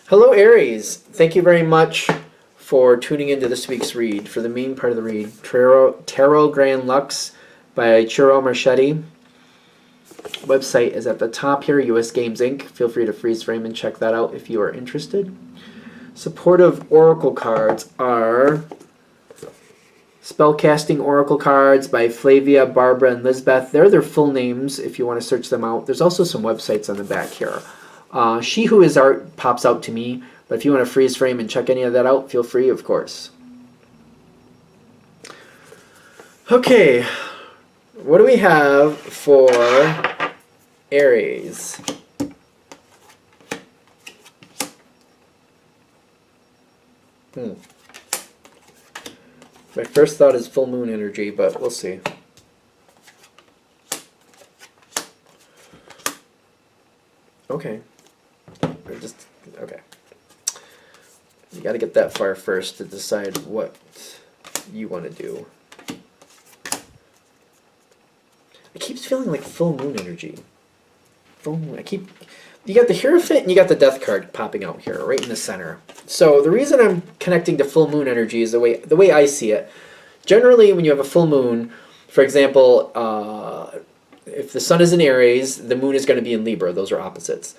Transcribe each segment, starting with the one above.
Hello, Aries. Thank you very much for tuning into this week's read. For the main part of the read, Tarot Grand Lux by Chiro Marchetti. Website is at the top here, US Games Inc. Feel free to freeze frame and check that out if you are interested. Supportive oracle cards are Spellcasting Oracle cards by Flavia, Barbara, and Lisbeth. They're their full names if you want to search them out. There's also some websites on the back here. She Who Is Art pops out to me, but if you want to freeze frame and check any of that out, feel free, of course. Okay, what do we have for Aries? My first thought is full moon energy, but we'll see. Okay. Okay. You got to get that far first to decide what you want to do. It keeps feeling like full moon energy. Full moon. You got the Hierophant and you got the Death card popping out here, right in the center. So the reason I'm connecting to full moon energy is the way I see it. Generally, when you have a full moon, for example, if the sun is in Aries, the moon is going to be in Libra. Those are opposites.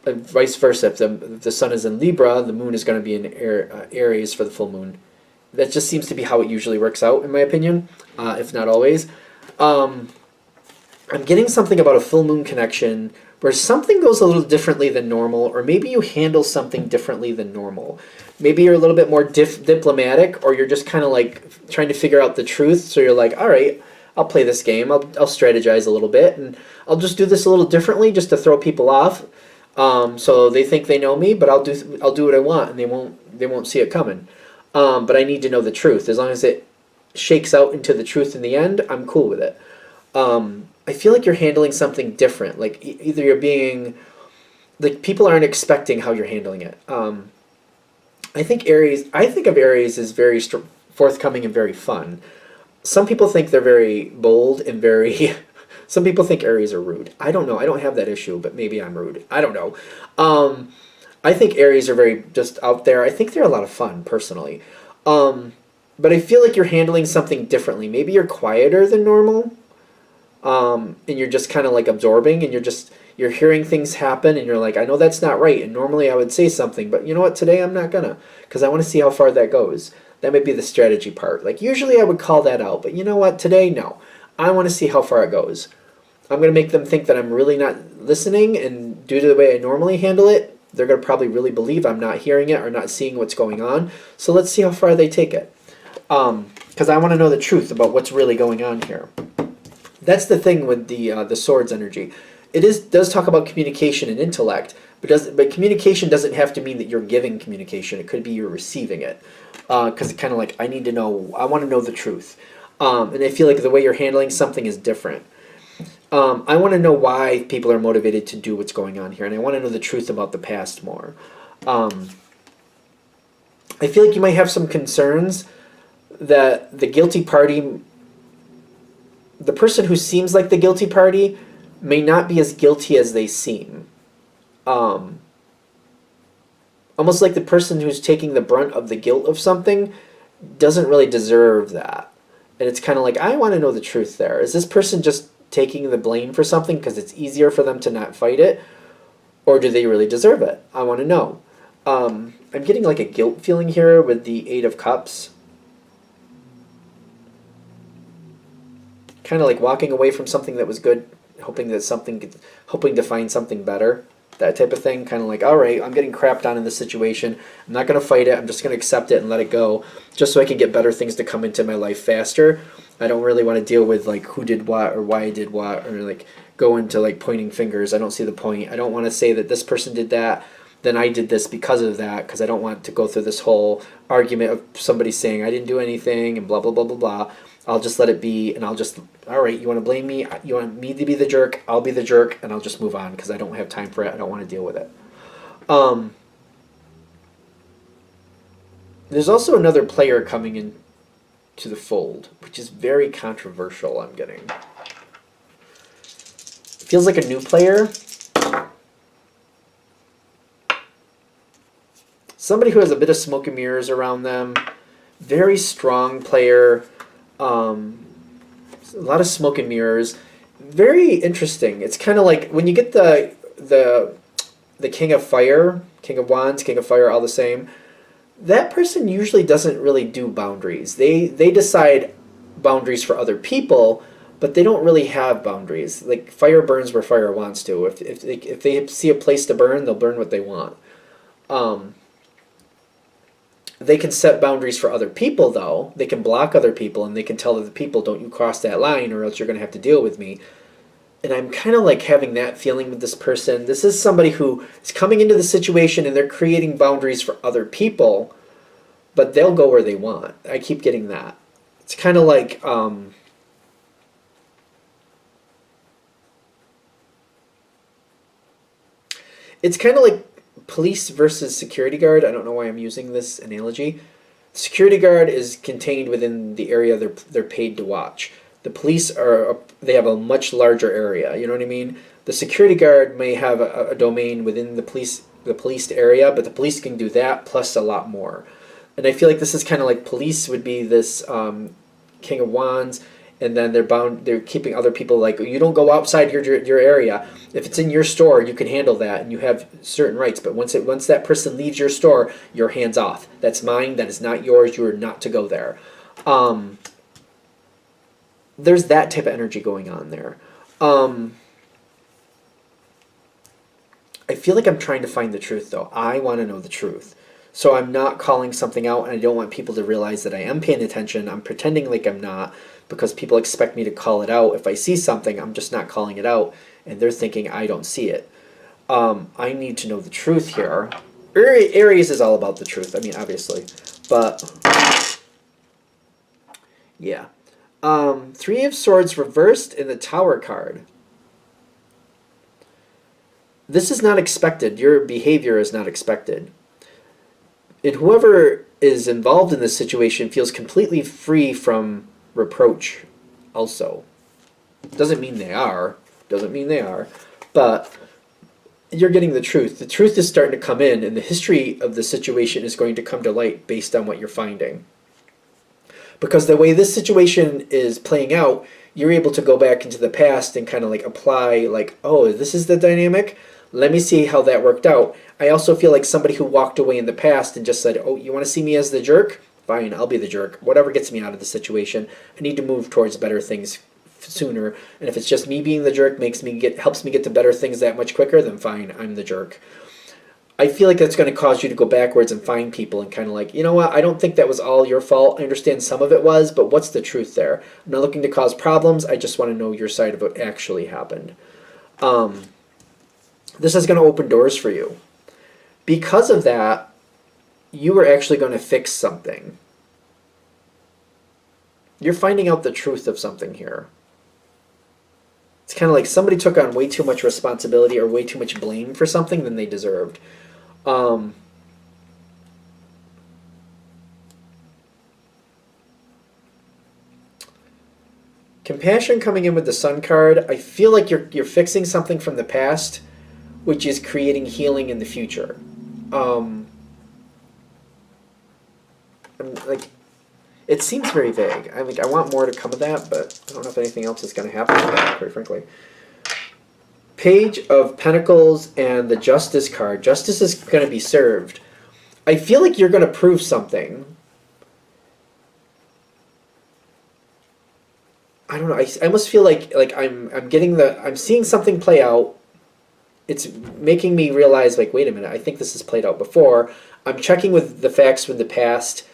Vice versa, if the sun is in Libra, the moon is going to be in Aries for the full moon. That just seems to be how it usually works out, in my opinion, if not always. I'm getting something about a full moon connection where something goes a little differently than normal, or maybe you handle something differently than normal. Maybe you're a little bit more diplomatic, or you're just kind of like trying to figure out the truth. So you're like, all right, I'll play this game. I'll strategize a little bit, and I'll just do this a little differently just to throw people off. So they think they know me, but I'll do what I want, and they won't see it coming. But I need to know the truth. As long as it shakes out into the truth in the end, I'm cool with it. I feel like you're handling something different. Like either you're being, like people aren't expecting how you're handling it. I think of Aries as very forthcoming and very fun. Some people think they're very bold and very. Some people think Aries are rude. I don't know. I don't have that issue, but maybe I'm rude. I don't know. I think Aries are very just out there. I think they're a lot of fun, personally. But I feel like you're handling something differently. Maybe you're quieter than normal, and you're just kind of like absorbing, and you're hearing things happen, and you're like, I know that's not right, and normally I would say something, but you know what? Today I'm not gonna, because I want to see how far that goes. That may be the strategy part. Like usually I would call that out, but you know what? Today, no. I want to see how far it goes. I'm going to make them think that I'm really not listening, and due to the way I normally handle it, they're going to probably really believe I'm not hearing it or not seeing what's going on. So let's see how far they take it. Because I want to know the truth about what's really going on here. That's the thing with the swords energy. It does talk about communication and intellect, but communication doesn't have to mean that you're giving communication. It could be you're receiving it. Because it's kind of like, I want to know the truth. And I feel like the way you're handling something is different. I want to know why people are motivated to do what's going on here, and I want to know the truth about the past more. I feel like you might have some concerns that the guilty party, the person who seems like the guilty party, may not be as guilty as they seem. Almost like the person who's taking the brunt of the guilt of something doesn't really deserve that. And it's kind of like, I want to know the truth there. Is this person just taking the blame for something because it's easier for them to not fight it, or do they really deserve it? I want to know. I'm getting like a guilt feeling here with the Eight of Cups. Kind of like walking away from something that was good, hoping to find something better. That type of thing. Kind of like, all right, I'm getting crapped on in this situation. I'm not going to fight it. I'm just going to accept it and let it go, just so I can get better things to come into my life faster. I don't really want to deal with like who did what or why I did what, or like go into like pointing fingers. I don't see the point. I don't want to say that this person did that, then I did this because of that, because I don't want to go through this whole argument of somebody saying I didn't do anything and blah, blah, blah, blah, blah. I'll just let it be, and I'll just, all right, you want to blame me? You want me to be the jerk? I'll be the jerk, and I'll just move on because I don't have time for it. I don't want to deal with it. There's also another player coming in to the fold, which is very controversial, I'm getting. Feels like a new player. somebody who has a bit of smoke and mirrors around them. Very strong player. A lot of smoke and mirrors. Very interesting. It's kind of like when you get the King of Fire, King of Wands, King of Fire, all the same. That person usually doesn't really do boundaries. They decide boundaries for other people, but they don't really have boundaries. Like fire burns where fire wants to. If they see a place to burn, they'll burn what they want. They can set boundaries for other people, though. They can block other people, and they can tell other people, don't you cross that line, or else you're going to have to deal with me. And I'm kind of like having that feeling with this person. This is somebody who is coming into the situation, and they're creating boundaries for other people, but they'll go where they want. I keep getting that. It's kind of like... it's kind of like police versus security guard. I don't know why I'm using this analogy. Security guard is contained within the area they're paid to watch. The police they have a much larger area. You know what I mean? The security guard may have a domain within the policed area, but the police can do that plus a lot more. And I feel like this is kind of like police would be this King of Wands, and then they're keeping other people like, you don't go outside your area. If it's in your store, you can handle that and you have certain rights, but once that person leaves your store, you're hands off. That's mine, that is not yours, you are not to go there. There's that type of energy going on there. I feel like I'm trying to find the truth, though. I want to know the truth. So I'm not calling something out, and I don't want people to realize that I am paying attention. I'm pretending like I'm not, because people expect me to call it out. If I see something, I'm just not calling it out, and they're thinking I don't see it. I need to know the truth here. Aries is all about the truth. I mean, obviously. But, yeah. Three of Swords reversed in the Tower card. This is not expected. Your behavior is not expected. And whoever is involved in this situation feels completely free from reproach also. Doesn't mean they are. But you're getting the truth. The truth is starting to come in, and the history of the situation is going to come to light based on what you're finding. Because the way this situation is playing out, you're able to go back into the past and kind of like apply, like, oh, this is the dynamic? Let me see how that worked out. I also feel like somebody who walked away in the past and just said, oh, you want to see me as the jerk? Fine, I'll be the jerk. Whatever gets me out of the situation. I need to move towards better things sooner. And if it's just me being the jerk helps me get to better things that much quicker, then fine, I'm the jerk. I feel like that's going to cause you to go backwards and find people and kind of like, you know what, I don't think that was all your fault. I understand some of it was, but what's the truth there? I'm not looking to cause problems. I just want to know your side of what actually happened. This is going to open doors for you. Because of that, you are actually going to fix something. You're finding out the truth of something here. It's kind of like somebody took on way too much responsibility or way too much blame for something than they deserved. Compassion coming in with the Sun card. I feel like you're fixing something from the past, which is creating healing in the future. Like, it seems very vague. I mean, I want more to come of that, but I don't know if anything else is going to happen with that, quite frankly. Page of Pentacles and the Justice card. Justice is going to be served. I feel like you're going to prove something. I don't know. I almost feel like I'm seeing something play out. It's making me realize, like, wait a minute, I think this has played out before. I'm checking with the facts from the past.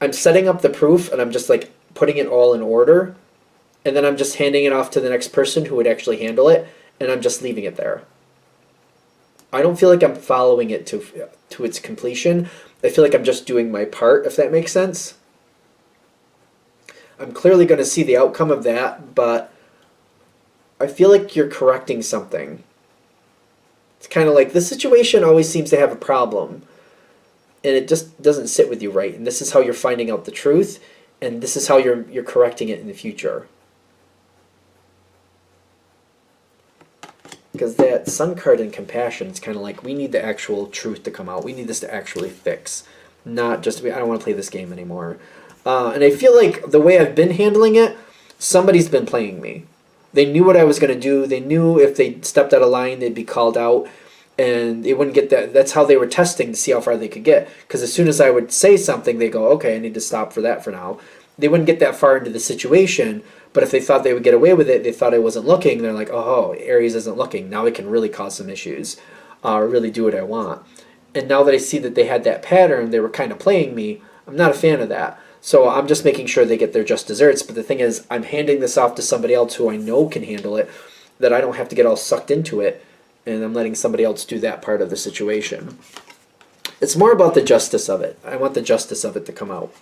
I'm setting up the proof, and I'm just, like, putting it all in order. And then I'm just handing it off to the next person who would actually handle it, and I'm just leaving it there. I don't feel like I'm following it to its completion. I feel like I'm just doing my part, if that makes sense. I'm clearly going to see the outcome of that, but I feel like you're correcting something. It's kind of like the situation always seems to have a problem, and it just doesn't sit with you right. And this is how you're finding out the truth, and this is how you're correcting it in the future. Because that Sun card in compassion is kind of like, we need the actual truth to come out. We need this to actually fix. Not just, I don't want to play this game anymore. And I feel like the way I've been handling it, somebody's been playing me. They knew what I was going to do. They knew if they stepped out of line, they'd be called out. And they wouldn't get that. That's how they were testing to see how far they could get. Because as soon as I would say something, they go, okay, I need to stop for that for now. They wouldn't get that far into the situation. But if they thought they would get away with it, they thought I wasn't looking. They're like, oh, Aries isn't looking. Now I can really cause some issues. Or really do what I want. And now that I see that they had that pattern, they were kind of playing me. I'm not a fan of that. So I'm just making sure they get their just desserts. But the thing is, I'm handing this off to somebody else who I know can handle it, that I don't have to get all sucked into it. And I'm letting somebody else do that part of the situation. It's more about the justice of it. I want the justice of it to come out.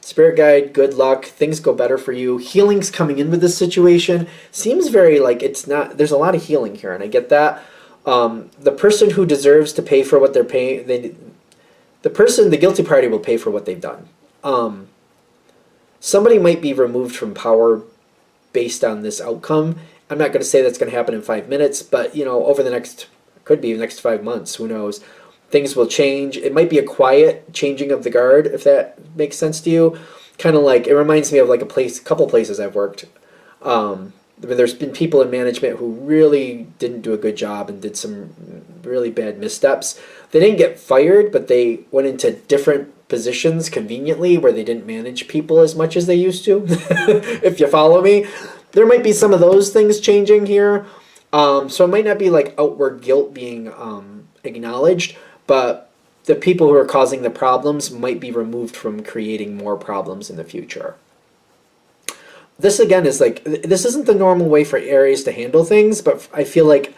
Spirit guide, good luck. Things go better for you. Healing's coming in with this situation. Seems very like it's not. There's a lot of healing here, and I get that. The person who deserves to pay for what they're paying, the guilty party will pay for what they've done. Somebody might be removed from power based on this outcome. I'm not going to say that's going to happen in 5 minutes, but over the next, could be the next 5 months, who knows? Things will change. It might be a quiet changing of the guard, if that makes sense to you. Kind of like, it reminds me of like a couple places I've worked. There's been people in management who really didn't do a good job and did some really bad missteps. They didn't get fired, but they went into different positions conveniently where they didn't manage people as much as they used to, if you follow me. There might be some of those things changing here. So it might not be like outward guilt being acknowledged, but the people who are causing the problems might be removed from creating more problems in the future. This again is like, this isn't the normal way for Aries to handle things, but I feel like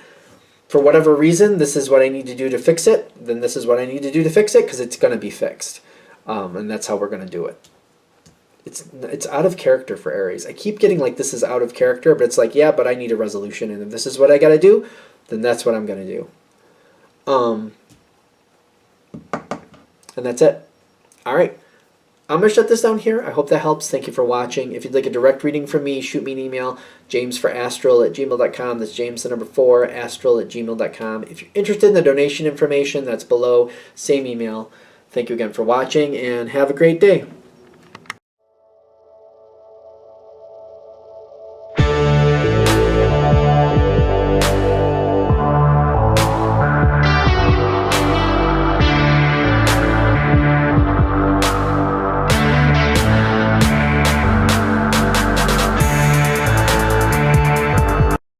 for whatever reason, this is what I need to do to fix it, then this is what I need to do to fix it, because it's going to be fixed. And that's how we're going to do it. It's out of character for Aries. I keep getting like this is out of character, but it's like, yeah, but I need a resolution, and if this is what I got to do, then that's what I'm going to do. And that's it. All right. I'm going to shut this down here. I hope that helps. Thank you for watching. If you'd like a direct reading from me, shoot me an email, jamesforastral@gmail.com. That's James the number 4, astral@gmail.com. If you're interested in the donation information, that's below. Same email. Thank you again for watching, and have a great day.